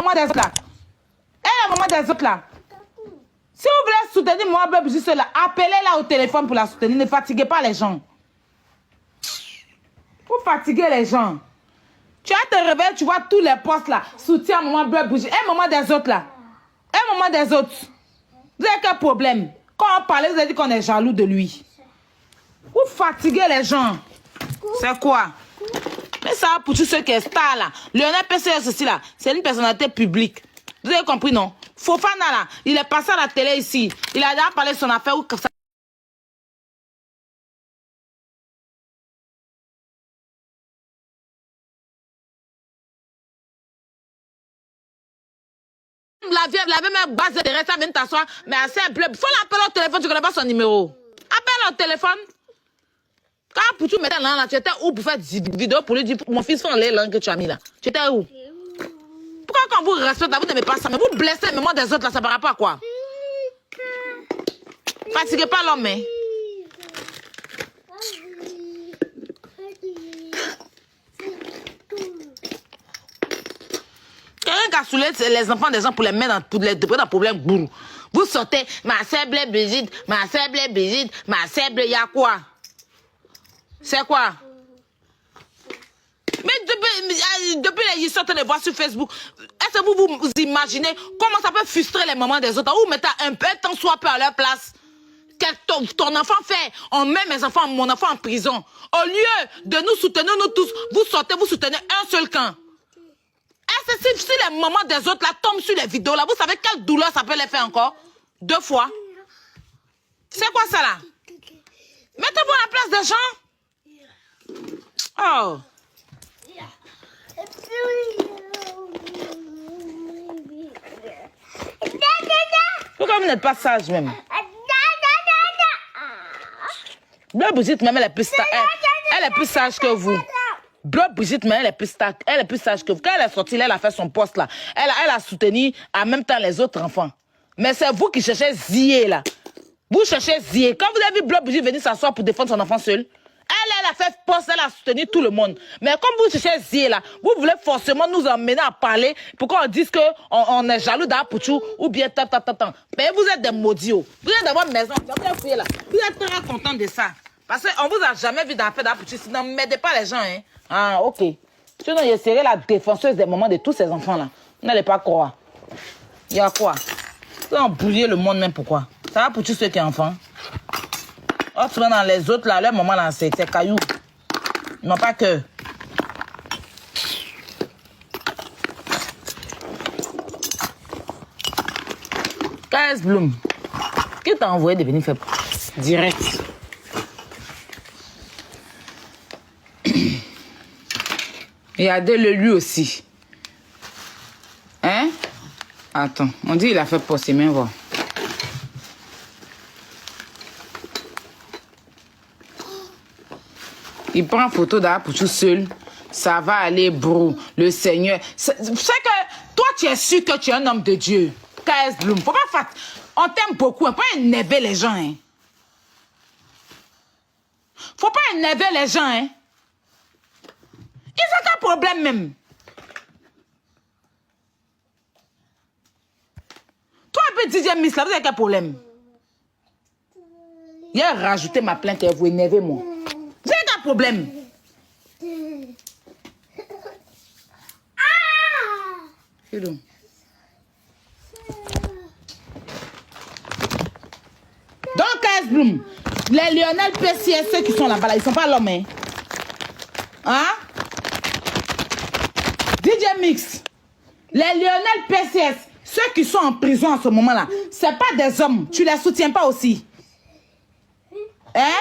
maman des autres là. Elle est la maman des autres là. Si vous voulez soutenir moi, juste là, appelez-la au téléphone pour la soutenir. Ne fatiguez pas les gens. Vous fatiguez les gens. Tu as te réveiller, tu vois tous les postes là. Soutien maman bleu bougie. Et maman des autres là. Et maman des autres. Vous avez quel problème? Quand on parlait, vous avez dit qu'on est jaloux de lui. Vous fatiguez les gens. C'est quoi? Mais ça, pour tous ceux qui sont stars là. Lionel PCS aussi là. C'est une personnalité publique. Vous avez compris, non? Fofana là, il est passé à la télé ici. Il a déjà parlé de son affaire ou comme ça. La même base de terrain, ça vient t'asseoir, mais assez bleu. Il faut l'appeler au téléphone, tu ne connais pas son numéro. Appelle au téléphone. Quand Poutou mettait là, tu étais où pour faire des vidéos pour lui dire, mon fils fait les langues que tu as mis là. Tu étais où? Pourquoi quand vous respectez, vous n'aimez pas ça, mais vous blessez le mémoire des autres là, ça par rapport à quoi? Fatiguez pas l'homme, hein. Quelqu'un qui a saoulé les enfants des gens pour les mettre dans problème bourreau. Vous sortez, ma sœur blé Brigitte, ma sœur blé Brigitte, ma sœur blé, y a quoi? C'est quoi? Mais depuis les histoires de voir sur Facebook, est-ce que vous imaginez comment ça peut frustrer les mamans des autres? Vous mettez un peu tant soit peu à leur place. Ton enfant fait, on met mon enfant en prison. Au lieu de nous soutenir, nous tous, vous sortez, vous soutenez un seul camp. Est-ce que si les mamans des autres là tombent sur les vidéos là, vous savez quelle douleur ça peut les faire encore? 2 fois. C'est quoi ça là? Mettez-vous à la place des gens. Oh. Pourquoi vous n'êtes pas sage même? Bleu Brigitte même elle est plus sage que vous. Bleu Brigitte même elle est plus sage que vous. Quand elle est sortie là, elle a fait son poste là. Elle a soutenu en même temps les autres enfants. Mais c'est vous qui cherchez Zié là. Vous cherchez Zié. Quand vous avez vu Bleu Brigitte venir s'asseoir pour défendre son enfant seul, elle a fait poste, elle a soutenu tout le monde. Mais comme vous cherchez Zié là, vous voulez forcément nous emmener à parler pour qu'on dise qu'on est jaloux d'Apouchou ou bien tant. Mais vous êtes des maudits. Vous êtes dans votre maison, vous êtes fouillé là. Vous êtes très content de ça. Parce qu'on vous a jamais vu d'affaire d'Apouchou. Sinon, ne m'aidez pas les gens. Hein. Ah, ok. Sinon, je serai la défenseuse des moments de tous ces enfants là. Vous n'allez pas croire. Il y a quoi? Vous embrouillez le monde même pourquoi? Ça va pour tous ceux qui sont enfants. Oh, souvent dans les autres, là, leur maman, là, c'est cailloux. Non, pas que. KS Bloom. Qui t'a envoyé de venir faire direct? Il y a de lui aussi. Hein? Attends, on dit il a fait poster, mais voir. Il prend photo d'Apouchou seul. Ça va aller, bro. Le Seigneur. C'est que toi, tu es sûr que tu es un homme de Dieu. KS Bloom. Faut pas faire. On t'aime beaucoup. Faut pas énerver les gens, hein. Faut pas énerver les gens, hein. Ils ont un problème même. Toi, un peu DJ Miss, là, vous avez quel problème? Il a rajouté ma plainte et vous énervez moi. Vous avez quel problème? Donc, KS Bloom, les Lionel PCS, ceux qui sont là-bas, là, ils sont pas l'homme, hein? Hein? DJ Mix, les Lionel PCS, ceux qui sont en prison en ce moment-là, c'est pas des hommes. Tu les soutiens pas aussi. Hein?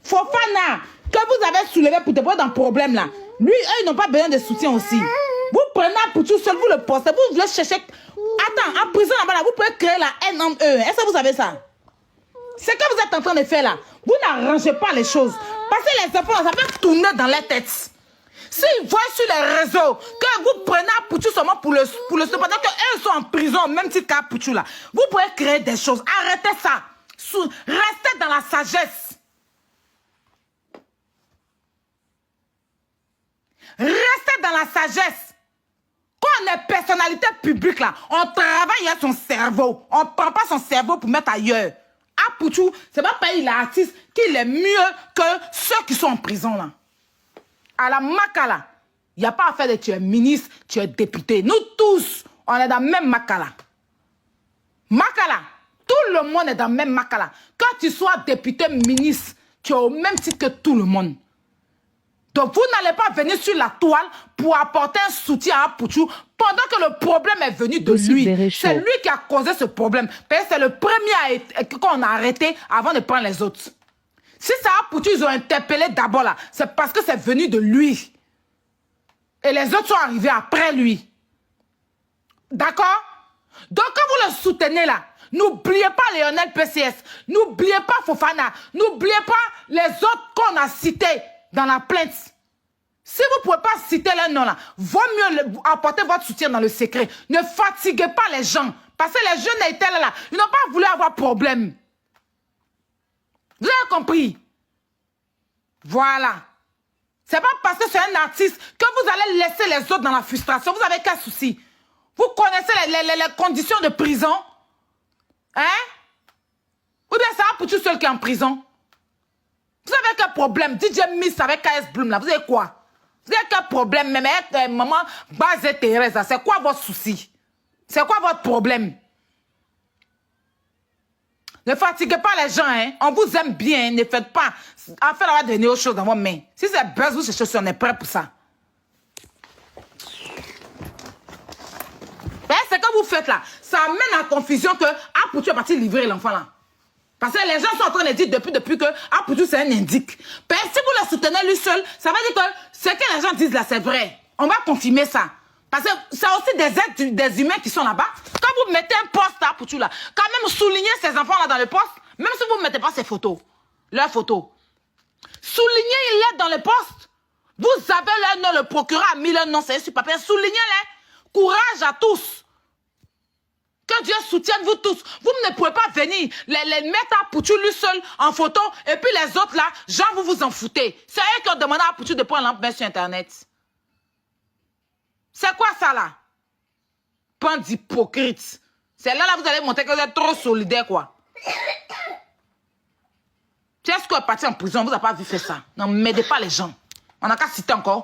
Fofana, que vous avez soulevé pour te prendre un problème là. Lui, eux, ils n'ont pas besoin de soutien aussi. Vous prenez pour tout seul, vous le postez, vous voulez chercher. Attends, en prison là-bas, là, vous pouvez créer la haine en eux. Est-ce que vous savez ça? Ce que vous êtes en train de faire là, vous n'arrangez pas les choses. Parce que les enfants, ça peut tourner dans les têtes. S'ils voient sur les réseaux que vous prenez Apouchou seulement pour le pendant qu'eux sont en prison, même si Apouchou là, vous pouvez créer des choses. Arrêtez ça. Restez dans la sagesse. Restez dans la sagesse. Quand on est personnalité publique là. On travaille à son cerveau. On ne prend pas son cerveau pour mettre ailleurs. Apoutou, c'est pas parce qu'il est artiste qu'il est mieux que ceux qui sont en prison là. À la Makala, il n'y a pas à faire de tu es ministre, tu es député. Nous tous, on est dans le même Makala. Makala, tout le monde est dans le même Makala. Quand tu sois député, ministre, tu es au même titre que tout le monde. Donc vous n'allez pas venir sur la toile pour apporter un soutien à Pouchou pendant que le problème est venu de lui. C'est lui qui a causé ce problème. C'est le premier qu'on a arrêté avant de prendre les autres. Si ça a Pouchou, ils ont interpellé d'abord là, c'est parce que c'est venu de lui. Et les autres sont arrivés après lui. D'accord? Donc quand vous le soutenez là, n'oubliez pas Lionel PCS, n'oubliez pas Fofana, n'oubliez pas les autres qu'on a cités dans la plainte. Si vous ne pouvez pas citer leur nom là, vaut mieux apporter votre soutien dans le secret. Ne fatiguez pas les gens. Parce que les jeunes étaient là, ils n'ont pas voulu avoir problème. Vous avez compris? Voilà. C'est pas parce que c'est un artiste que vous allez laisser les autres dans la frustration. Vous avez quel souci? Vous connaissez les conditions de prison? Hein? Ou bien c'est un pour tout seul qui est en prison? Vous avez quel problème? DJ Miss avec KS Bloom là, vous avez quoi? Vous avez quel problème? Même avec maman Baz et Thérèse, c'est quoi votre souci? C'est quoi votre problème? Ne fatiguez pas les gens, hein? On vous aime bien, ne faites pas. Afin d'avoir donné autre chose dans vos mains. Si c'est buzz, vous cherchez, on est prêt pour ça. C'est que vous faites là, ça amène à confusion que Apoutou est parti livrer l'enfant là. Parce que les gens sont en train de dire depuis que Apoutou c'est un indique. Si vous le soutenez lui seul, ça veut dire que ce que les gens disent là c'est vrai. On va confirmer ça. Parce que c'est aussi des êtres, des humains qui sont là-bas. Quand vous mettez un poste à Apoutou là, quand même soulignez ces enfants là dans le poste, même si vous ne mettez pas ces photos, leurs photos. Soulignez-les dans le poste. Vous avez leur nom, le procureur a mis leur nom, c'est sur papier. Soulignez-les. Courage à tous. Que Dieu soutienne vous tous. Vous ne pouvez pas venir les mettre à Pouchou lui seul en photo et puis les autres là, genre vous vous en foutez. C'est eux qui ont demandé à Pouchou de prendre l'enfant sur internet. C'est quoi ça là? Pan d'hypocrite. C'est là vous allez montrer que vous êtes trop solidaire quoi. Tu est-ce qu'on est parti en prison, vous n'avez pas vu faire ça? Non, ne m'aidez pas les gens. On n'a qu'à citer encore.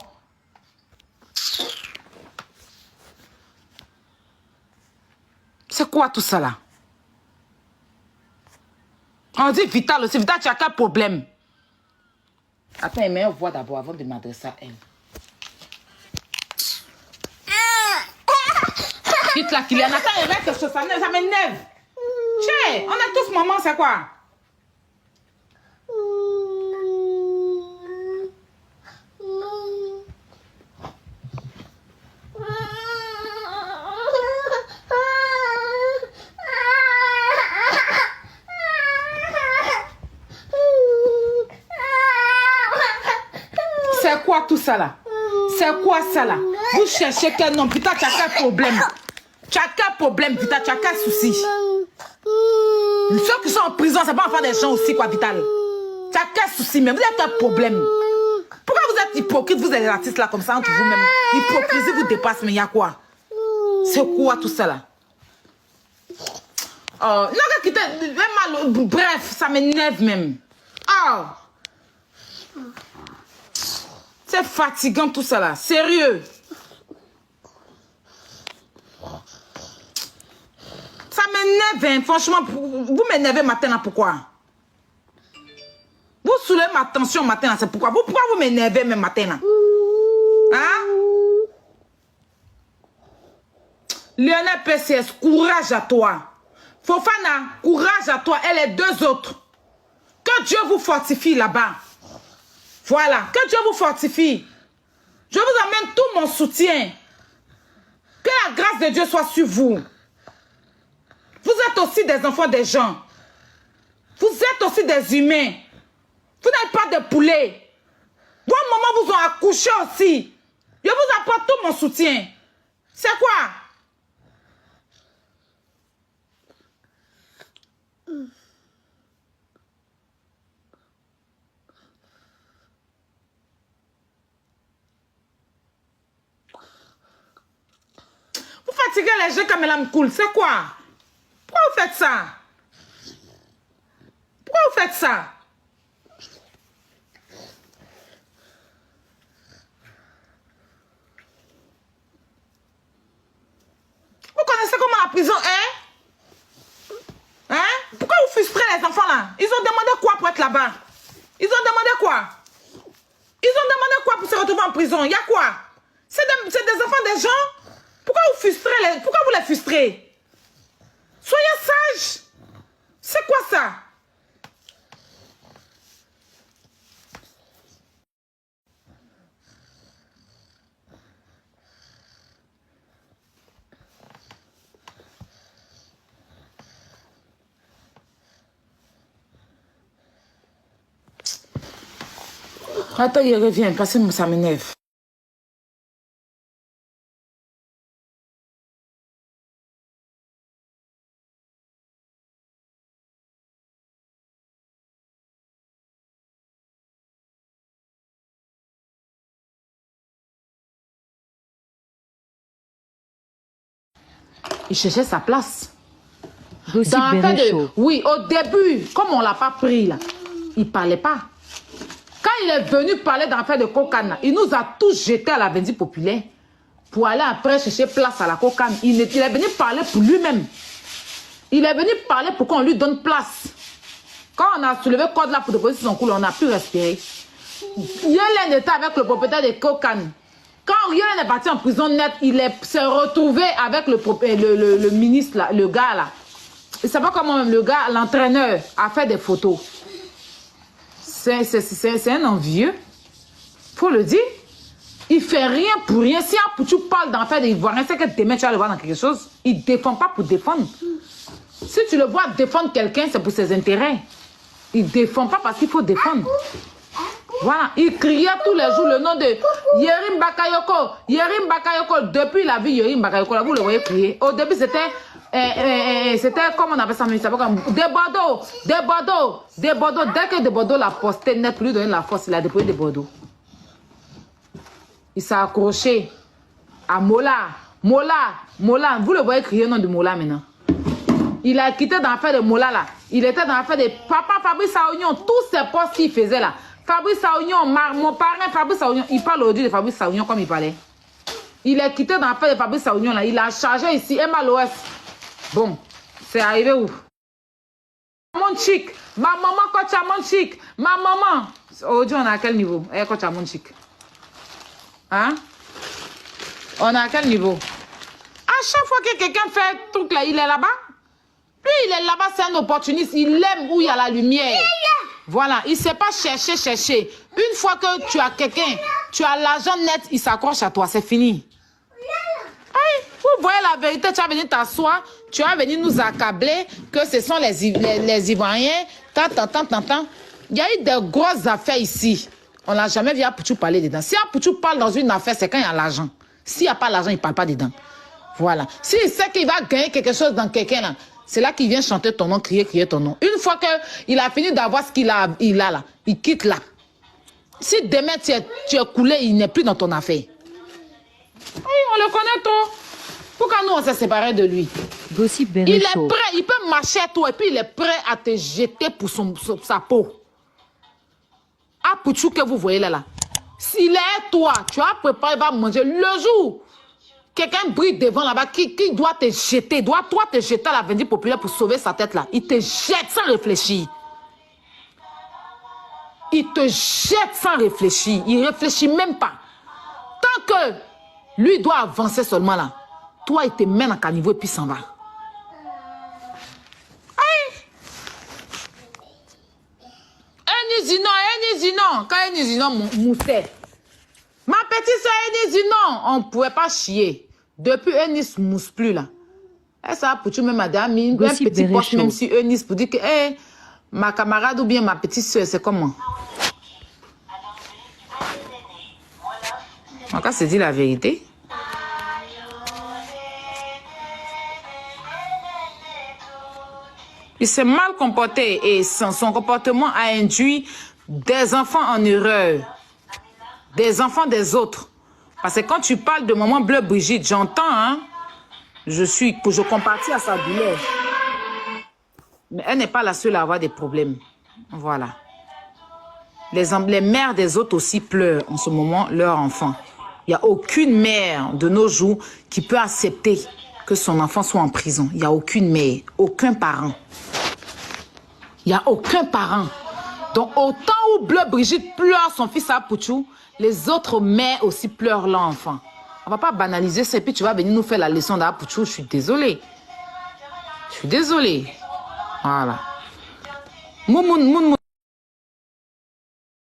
C'est quoi tout ça là? On dit Vital aussi. Vital, tu as quel problème? Attends, une meilleure voix d'abord avant de m'adresser à elle. Dites-la qu'il y en a. Attends, il reste quelque chose, ça m'énerve. Tiens, on a tous maman, c'est quoi? C'est quoi tout ça là? C'est quoi ça là? Vous cherchez quel nom? Putain, tu as quel problème? Tu as quel problème, Vital? Tu as quel souci? Ceux qui sont en prison, c'est pas enfant des gens aussi, quoi, Vital? Tu as quel souci, mais vous avez quel problème? Pourquoi vous êtes hypocrite, vous êtes artistes là, comme ça, entre vous-même? L'hypocrisie vous dépasse, mais il y a quoi? C'est quoi tout ça là? Oh, non, bref, ça m'énerve même. Oh! C'est fatigant tout ça là, sérieux. Ça m'énerve, hein. Franchement, vous m'énervez matin là, pourquoi? Vous soulevez ma tension matin là, c'est pourquoi? Pourquoi vous m'énervez même matin là? Hein? Lionel PCS, courage à toi. Fofana, courage à toi et les deux autres. Que Dieu vous fortifie là-bas. Voilà, que Dieu vous fortifie. Je vous amène tout mon soutien. Que la grâce de Dieu soit sur vous. Vous êtes aussi des enfants des gens. Vous êtes aussi des humains. Vous n'êtes pas des poulets. Vos mamans vous ont accouché aussi. Je vous apporte tout mon soutien. C'est quoi? fatiguez les jeux comme elle me coule. C'est quoi? Pourquoi vous faites ça? Pourquoi vous faites ça? Vous connaissez comment la prison est? Hein? Pourquoi vous frustrez les enfants là? Ils ont demandé quoi pour être là-bas? Ils ont demandé quoi? Ils ont demandé quoi pour se retrouver en prison? Il y a quoi? C'est des enfants des gens? Pourquoi vous frustrez pourquoi vous les frustrez? Soyez sages. C'est quoi ça? Attends, il revient parce que ça m'énerve. Il cherchait sa place. Oui, au début, comme on ne l'a pas pris là, il ne parlait pas. Quand il est venu parler d'affaires de cocaïne, il nous a tous jetés à la Vendée populaire pour aller après chercher place à la cocaïne. Il est venu parler pour lui-même. Il est venu parler pour qu'on lui donne place. Quand on a soulevé le code là pour déposer son cou, on n'a plus respiré. Yellen était avec le propriétaire de cocaïne. Quand Yellen est parti en prison net, il s'est retrouvé avec le ministre, là, le gars là. Il ne sait pas comment le gars, l'entraîneur, a fait des photos. C'est un envieux. Faut le dire. Il fait rien pour rien. Si tu parles d'en faire des Ivoiriens, c'est que demain tu vas le voir dans quelque chose. Il ne défend pas pour défendre. Si tu le vois défendre quelqu'un, c'est pour ses intérêts. Il ne défend pas parce qu'il faut défendre. Voilà. Il criait tous les jours le nom de Yerim Bakayoko. Yerim Bakayoko. Depuis la vie Yerim Bakayoko, là, vous le voyez crier. Au début, c'était comment on appelle ça, des Bordeaux. Dès que des Bordeaux l'a posté net pour lui donner la force, il a déployé des Bordeaux. Il s'est accroché à Mola. Vous le voyez crier le nom de Mola maintenant. Il a quitté dans l'affaire de Mola là. Il était dans l'affaire de Papa Fabrice Aounion. Tous ces postes qu'il faisait là. Fabrice Aounion, mon parrain Fabrice Aounion. Il parle aujourd'hui de Fabrice Aounion comme il parlait. Il est quitté dans l'affaire de Fabrice Aounion là. Il a chargé ici MLOS. Bon, c'est arrivé où? Mon chic, ma maman coach à mon chic, ma maman. Aujourd'hui, on est à quel niveau? Elle coach à mon chic. Hein? On est à quel niveau? À chaque fois que quelqu'un fait un truc là, il est là-bas. Lui, il est là-bas, c'est un opportuniste. Il aime où il y a la lumière. Voilà, il ne sait pas chercher. Une fois que tu as quelqu'un, tu as l'argent net, il s'accroche à toi, c'est fini. Hey, vous voyez la vérité, tu vas venir t'asseoir, tu vas venir nous accabler que ce sont les Ivoiriens. Il y a eu de grosses affaires ici. On n'a jamais vu Apoutou parler dedans. Si Apoutou parle dans une affaire, c'est quand il y a l'argent. S'il n'y a pas l'argent, il ne parle pas dedans. Voilà. S'il sait qu'il va gagner quelque chose dans quelqu'un là, c'est là qu'il vient chanter ton nom, crier ton nom. Une fois qu'il a fini d'avoir ce qu'il a là, il quitte là. Si demain tu es coulé, il n'est plus dans ton affaire. Oui, on le connaît tout. Pourquoi nous on s'est séparés de lui? Il est prêt, il peut marcher à toi et puis il est prêt à te jeter pour sa peau. Apoutou que vous voyez là. S'il est toi, tu as préparé, il va manger le jour. Quelqu'un brille devant là-bas qui doit te jeter, toi te jeter à la Vendée populaire pour sauver sa tête là. Il te jette sans réfléchir. Il te jette sans réfléchir. Il ne réfléchit même pas. Tant que lui doit avancer seulement là, toi il te mène à caniveau et puis s'en va. Enisinon, quand Enisinon moussait. Ma petite soeur Enisinon, on ne pouvait pas chier. Depuis Enis ne mousse plus là. Et ça pour tout même madame, un petit poste même si Enis pour dire que ma camarade ou bien ma petite soeur, c'est comment? En cas, c'est dit la vérité. Il s'est mal comporté et son comportement a induit des enfants en erreur. Des enfants des autres. Parce que quand tu parles de maman Bleu Brigitte, j'entends, hein. Je compatis à sa douleur. Mais elle n'est pas la seule à avoir des problèmes. Voilà. Les mères des autres aussi pleurent en ce moment leurs enfants. Il n'y a aucune mère de nos jours qui peut accepter que son enfant soit en prison. Il n'y a aucune mère, aucun parent. Il n'y a aucun parent. Donc, autant où Bleu Brigitte pleure son fils à Pouchou, les autres mères aussi pleurent leur enfant. On ne va pas banaliser ça et puis tu vas venir nous faire la leçon d'Apouchou. Je suis désolée. Je suis désolée. Voilà. Moumoun.